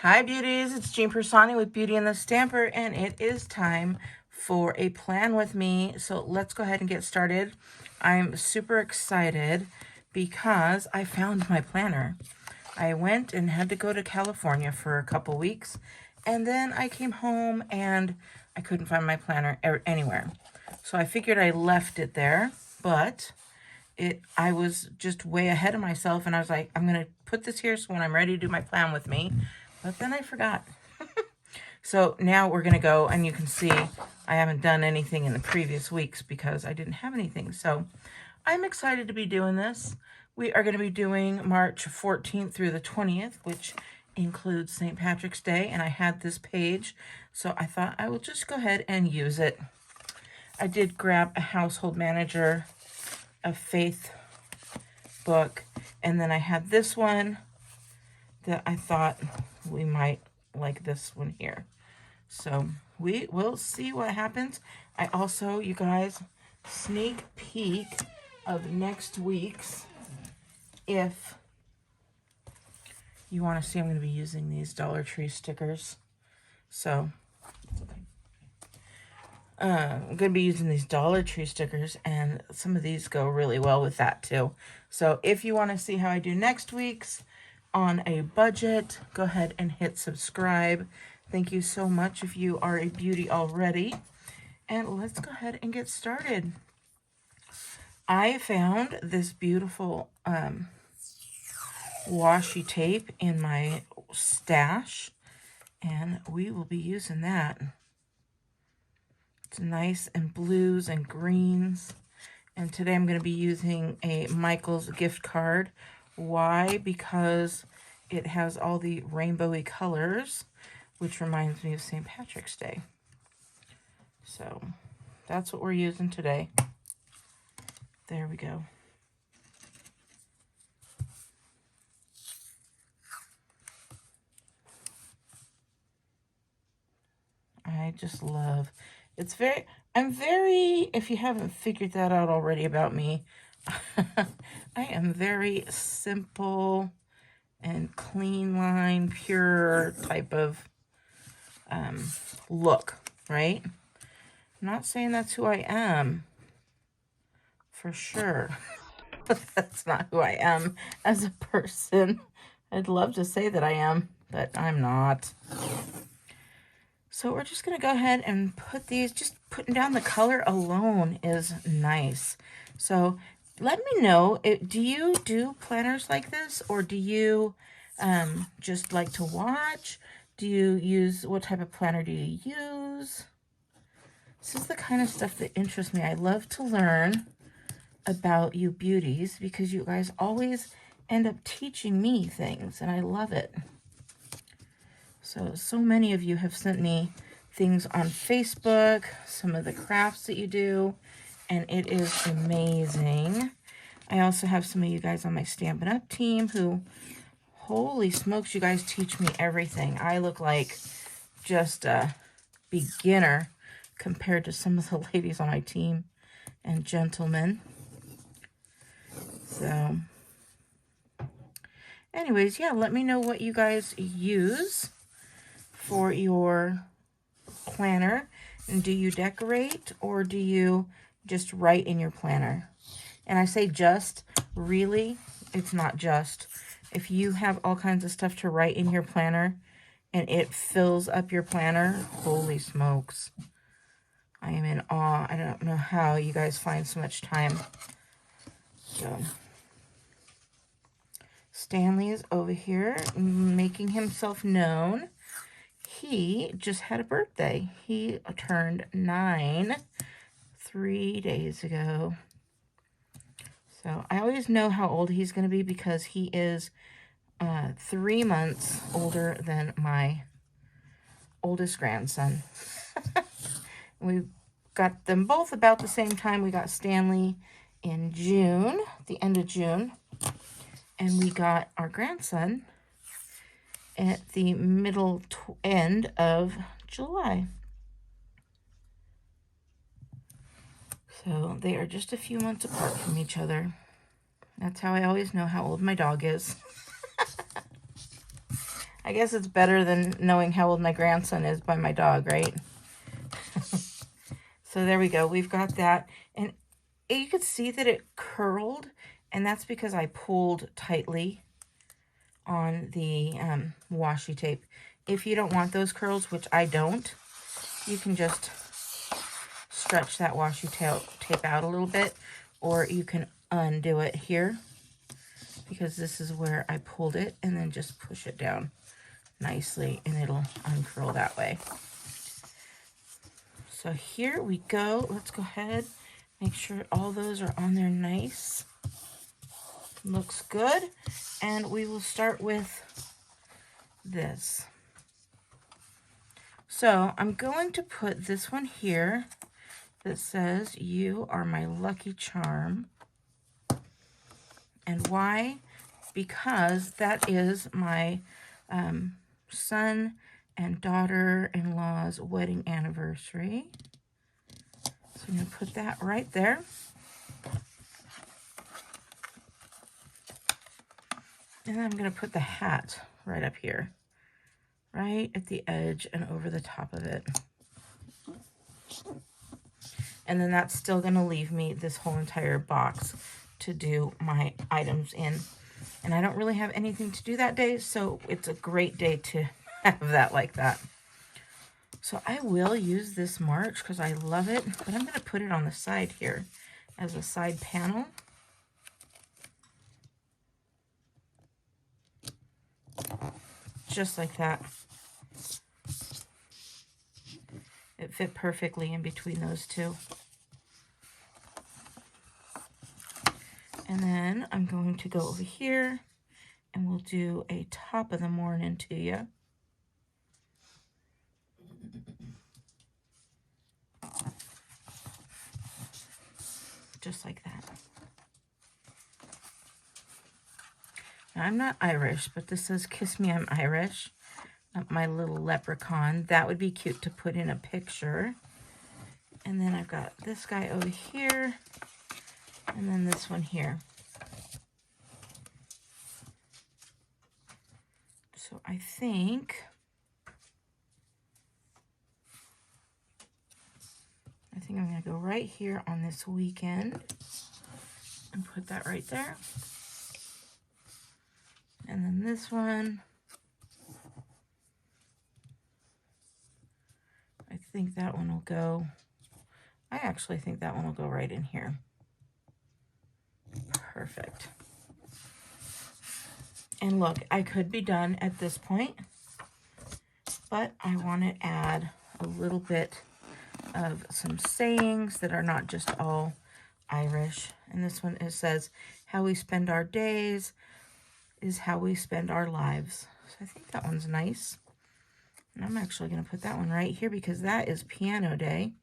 Hi beauties, it's Jean Piersanti with Beauty and the Stamper, and it is time for a plan with me. So let's go ahead and get started. I'm super excited because I found my planner. I went and had to go to California for a couple weeks, and then I came home and I couldn't find my planner anywhere. So I figured I left it there, but I was just way ahead of myself, and I was like, I'm going to put this here so when I'm ready to do my plan with me. But then I forgot. So now we're going to go, and you can see I haven't done anything in the previous weeks because I didn't have anything. So I'm excited to be doing this. We are going to be doing March 14th through the 20th, which includes St. Patrick's Day, and I had this page, so I thought I will just go ahead and use it. I did grab a household manager, a faith book, and then I had this one that I thought we might like, this one here. So we will see what happens. I also, you guys, sneak peek of next week's. If you want to see, I'm going to be using these Dollar Tree stickers. So I'm going to be using these Dollar Tree stickers, and some of these go really well with that too. So if you want to see how I do next week's on a budget, go ahead and hit subscribe. Thank you so much if you are a beauty already. And let's go ahead and get started. I found this beautiful washi tape in my stash, and we will be using that. It's nice and blues and greens. And today I'm going to be using a Michael's gift card. Why? Because it has all the rainbowy colors, which reminds me of St. Patrick's Day. So that's what we're using today. There we go. I just love, I'm very, if you haven't figured that out already about me, I am very simple and clean line, pure type of look, right? I'm not saying that's who I am, for sure. But that's not who I am as a person. I'd love to say that I am, but I'm not. So we're just going to go ahead and put these, just putting down the color alone is nice. So let me know, do you do planners like this, or do you just like to watch? Do you use, what type of planner do you use? This is the kind of stuff that interests me. I love to learn about you beauties because you guys always end up teaching me things, and I love it. So many of you have sent me things on Facebook, some of the crafts that you do, and it is amazing. I also have some of you guys on my Stampin' Up team who, holy smokes, you guys teach me everything. I look like just a beginner compared to some of the ladies on my team and gentlemen. So anyways, yeah, let me know what you guys use for your planner. And do you decorate, or do you just write in your planner? And I say just, really, it's not just. If you have all kinds of stuff to write in your planner and it fills up your planner, holy smokes. I am in awe. I don't know how you guys find so much time. So Stanley is over here making himself known. He just had a birthday. He turned 9 3 days ago. So I always know how old he's going to be because he is 3 months older than my oldest grandson. We got them both about the same time. We got Stanley in June, the end of June. And we got our grandson at the middle end of July. So they are just a few months apart from each other. That's how I always know how old my dog is. I guess it's better than knowing how old my grandson is by my dog, right? So there we go. We've got that. And you could see that it curled, and that's because I pulled tightly on the washi tape. If you don't want those curls, which I don't, you can just stretch that washi tape out a little bit, or you can undo it here, because this is where I pulled it, and then just push it down nicely, and it'll uncurl that way. So here we go. Let's go ahead, make sure all those are on there nice. Looks good. And we will start with this. So I'm going to put this one here that says, "You are my lucky charm." And why? Because that is my son and daughter-in-law's wedding anniversary. So I'm going to put that right there. And then I'm going to put the hat right up here, right at the edge and over the top of it. And then that's still going to leave me this whole entire box to do my items in. And I don't really have anything to do that day, so it's a great day to have that like that. So I will use this March because I love it, but I'm going to put it on the side here as a side panel. Just like that. It fit perfectly in between those two. And then I'm going to go over here and we'll do a top of the morning to you. Just like that. Now, I'm not Irish, but this says, "Kiss me, I'm Irish." My little leprechaun. That would be cute to put in a picture. And then I've got this guy over here. And then this one here. So I think I'm going to go right here on this weekend and put that right there. And then this one, I think that one will go, I actually think that one will go right in here. Perfect. And look, I could be done at this point, but I want to add a little bit of some sayings that are not just all Irish. And this one, it says, "How we spend our days is how we spend our lives." So I think that one's nice. And I'm actually going to put that one right here because that is piano day,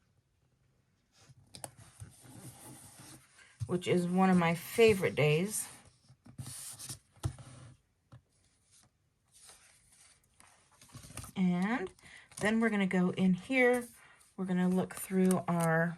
which is one of my favorite days. And then we're going to go in here. We're going to look through our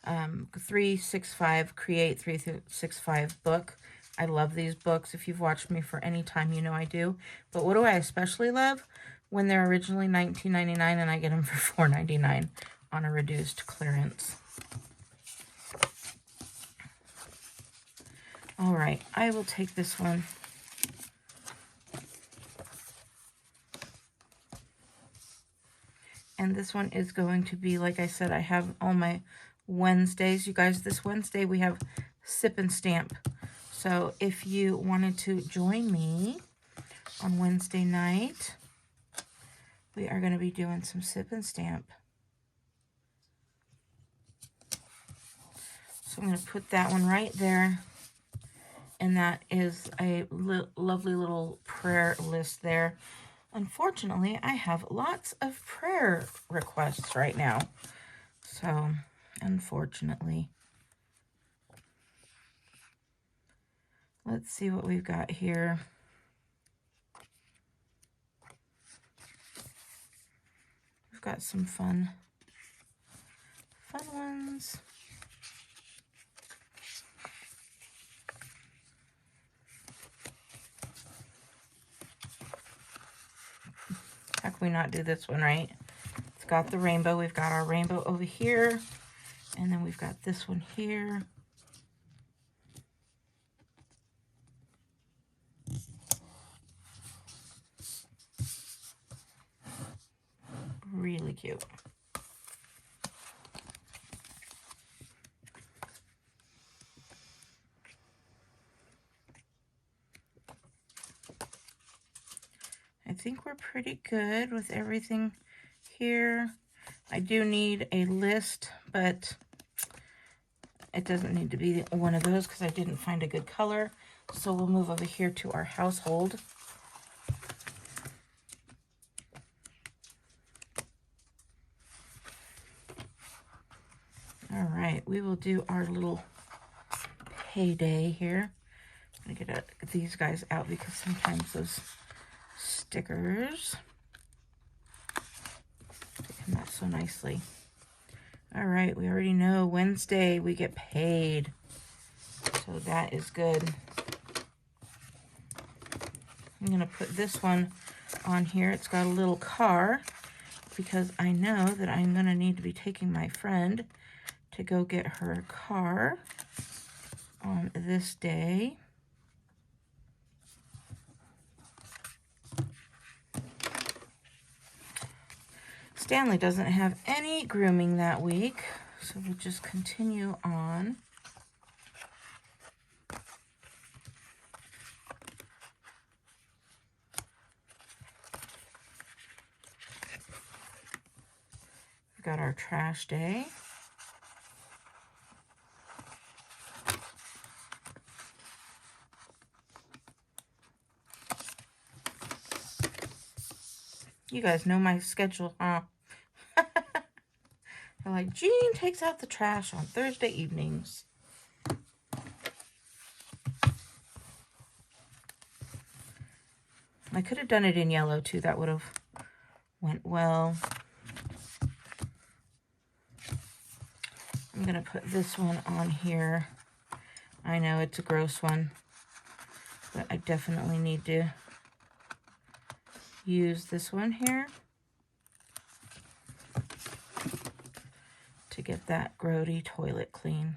365 Create 365 book. I love these books. If you've watched me for any time, you know I do. But what do I especially love? When they're originally $19.99 and I get them for $4.99 on a reduced clearance. All right, I will take this one. And this one is going to be, like I said, I have all my Wednesdays. You guys, this Wednesday we have Sip and Stamp. So if you wanted to join me on Wednesday night, we are going to be doing some Sip and Stamp. So I'm going to put that one right there. And that is a lovely little prayer list there. Unfortunately, I have lots of prayer requests right now. So, unfortunately. Let's see what we've got here. We've got some fun ones. can we not do this one, right? It's got the rainbow. We've got our rainbow over here. And then we've got this one here. Really cute. I think we're pretty good with everything here. I do need a list, but it doesn't need to be one of those because I didn't find a good color. So we'll move over here to our household. All right, we will do our little Payday here. I'm gonna get these guys out because sometimes those stickers come out so nicely. All right, we already know Wednesday we get paid, so that is good. I'm gonna put this one on here. It's got a little car because I know that I'm gonna need to be taking my friend to go get her car on this day. Stanley doesn't have any grooming that week, so we'll just continue on. We've got our trash day. You guys know my schedule, huh? They're like, Jean takes out the trash on Thursday evenings. I could have done it in yellow too. That would have went well. I'm going to put this one on here. I know it's a gross one, but I definitely need to use this one here to get that grody toilet clean.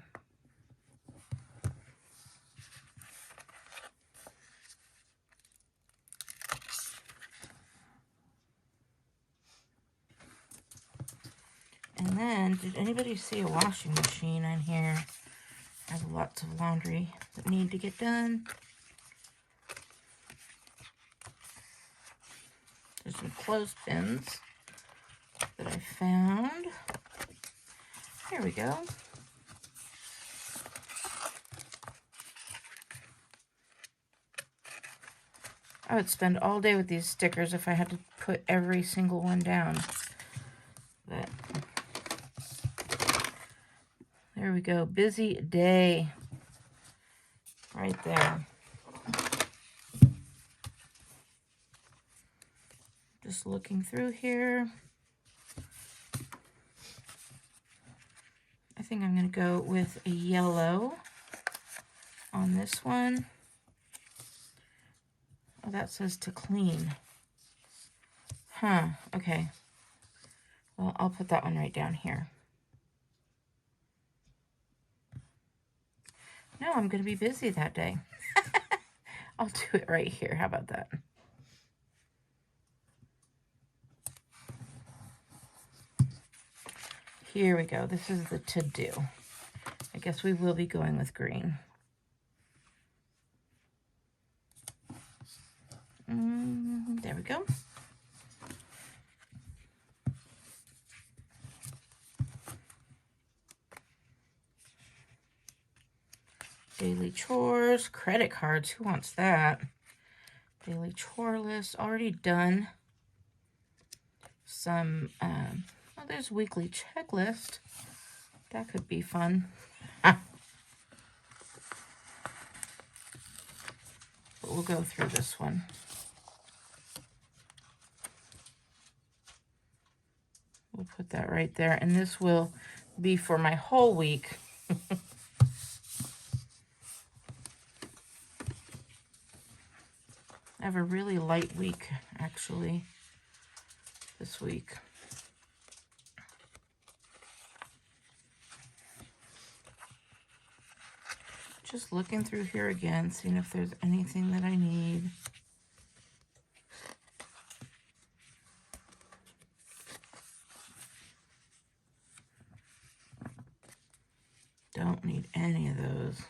And then, did anybody see a washing machine on here? I have lots of laundry that need to get done. There's some clothespins that I found. Here we go. I would spend all day with these stickers if I had to put every single one down. But there we go. Busy day. Right there. Just looking through here. I think I'm going to go with a yellow on this one. Oh, that says to clean. Huh, okay. Well, I'll put that one right down here. No, I'm going to be busy that day. I'll do it right here. How about that? Here we go. This is the to-do. I guess we will be going with green. There we go. Daily chores, credit cards. Who wants that? Daily chore list already done. Some, oh, there's weekly checklist. That could be fun. But we'll go through this one. We'll put that right there. And this will be for my whole week. I have a really light week, actually. this week. Just looking through here again, seeing if there's anything that I need. Don't need any of those.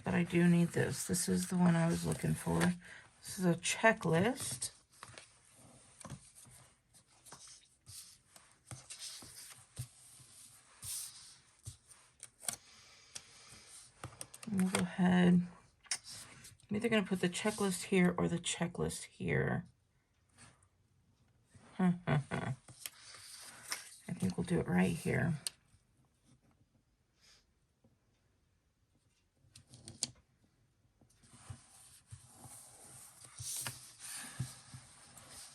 But I do need this. This is the one I was looking for. This is a checklist. We'll go ahead. I'm either going to put the checklist here or the checklist here. I think we'll do it right here.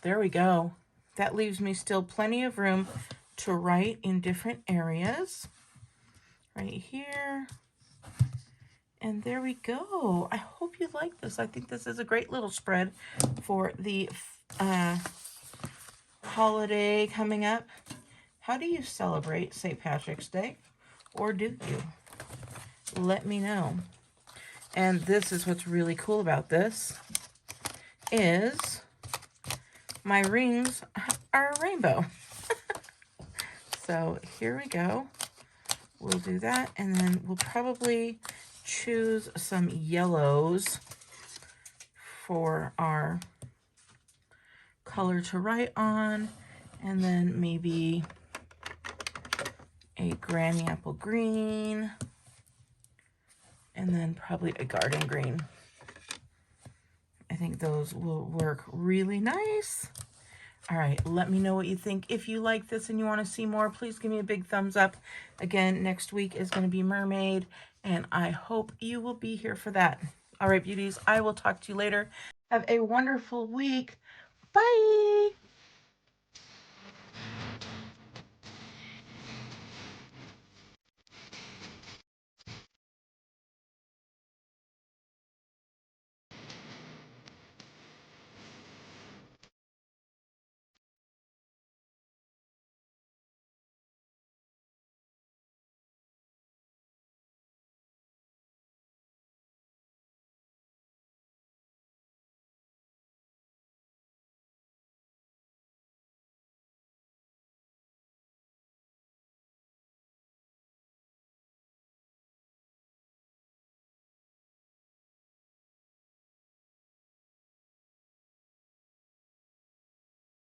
There we go. That leaves me still plenty of room to write in different areas. Right here. And there we go. I hope you like this. I think this is a great little spread for the holiday coming up. How do you celebrate St. Patrick's Day? Or do you? Let me know. And this is what's really cool about this is my rings are a rainbow. So here we go. We'll do that, and then we'll probably choose some yellows for our color to write on, and then maybe a granny apple green, and then probably a garden green. I think those will work really nice. All right, let me know what you think. If you like this and you want to see more, please give me a big thumbs up. Again, next week is going to be Mermaid, and I hope you will be here for that. All right, beauties, I will talk to you later. Have a wonderful week. Bye.